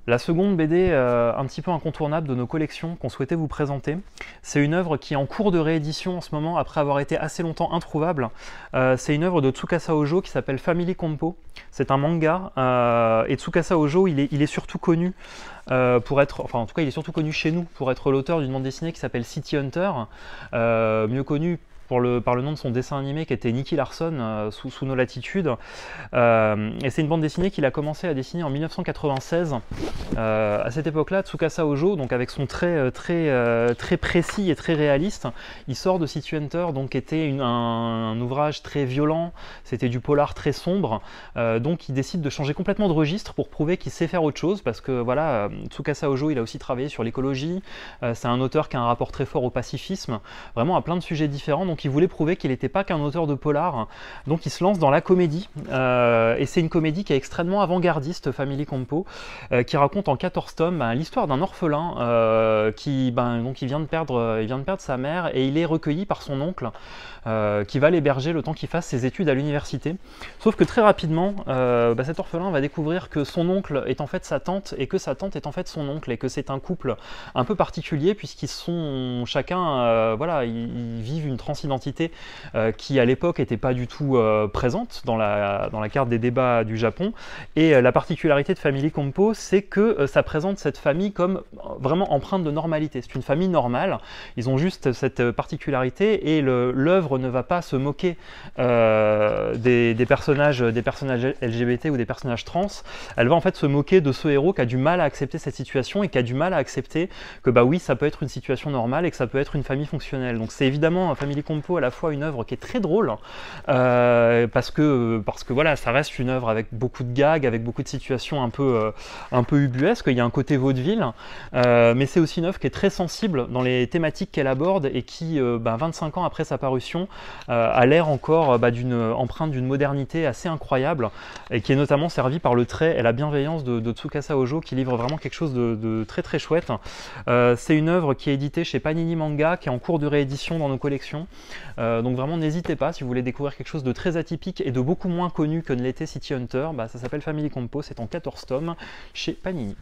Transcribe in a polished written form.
La seconde BD un petit peu incontournable de nos collections qu'on souhaitait vous présenter, c'est une œuvre qui est en cours de réédition en ce moment après avoir été assez longtemps introuvable. C'est une œuvre de Tsukasa Ojo qui s'appelle Family Compo. C'est un manga et Tsukasa Ojo il est surtout connu pour être, enfin en tout cas il est surtout connu chez nous pour être l'auteur d'une bande dessinée qui s'appelle City Hunter, mieux connu par le nom de son dessin animé qui était Nicky Larson sous nos latitudes. Et c'est une bande dessinée qu'il a commencé à dessiner en 1996. À cette époque-là, Tsukasa Ojo, donc avec son trait très précis et très réaliste, il sort de City Hunter, donc qui était un ouvrage très violent, c'était du polar très sombre, donc il décide de changer complètement de registre pour prouver qu'il sait faire autre chose, parce que voilà, Tsukasa Ojo, il a aussi travaillé sur l'écologie, c'est un auteur qui a un rapport très fort au pacifisme, vraiment à plein de sujets différents, donc il voulait prouver qu'il n'était pas qu'un auteur de polar, donc il se lance dans la comédie, et c'est une comédie qui est extrêmement avant-gardiste, Family Compo, qui raconte en 14 tomes l'histoire d'un orphelin donc il vient de perdre sa mère et il est recueilli par son oncle qui va l'héberger le temps qu'il fasse ses études à l'université. Sauf que très rapidement, cet orphelin va découvrir que son oncle est en fait sa tante et que sa tante est en fait son oncle et que c'est un couple un peu particulier puisqu'ils sont chacun, ils vivent une transidentité qui à l'époque n'était pas du tout présente dans la carte des débats du Japon. Et la particularité de Family Compo, c'est que ça présente cette famille comme vraiment empreinte de normalité. C'est une famille normale, ils ont juste cette particularité et l'œuvre ne va pas se moquer des personnages LGBT ou des personnages trans, elle va en fait se moquer de ce héros qui a du mal à accepter cette situation et qui a du mal à accepter que bah oui, ça peut être une situation normale et que ça peut être une famille fonctionnelle. Donc c'est évidemment Family Compo à la fois une œuvre qui est très drôle parce que voilà, ça reste une œuvre avec beaucoup de gags, avec beaucoup de situations un peu ubuesques, il y a un côté vaudeville, mais c'est aussi une œuvre qui est très sensible dans les thématiques qu'elle aborde et qui, 25 ans après sa parution, a l'air encore d'une empreinte d'une modernité assez incroyable et qui est notamment servie par le trait et la bienveillance de Tsukasa Ojo qui livre vraiment quelque chose de très très chouette. C'est une œuvre qui est éditée chez Panini Manga, qui est en cours de réédition dans nos collections, donc vraiment n'hésitez pas si vous voulez découvrir quelque chose de très atypique et de beaucoup moins connu que ne l'était City Hunter, ça s'appelle Family Compo, c'est en 14 tomes chez Panini.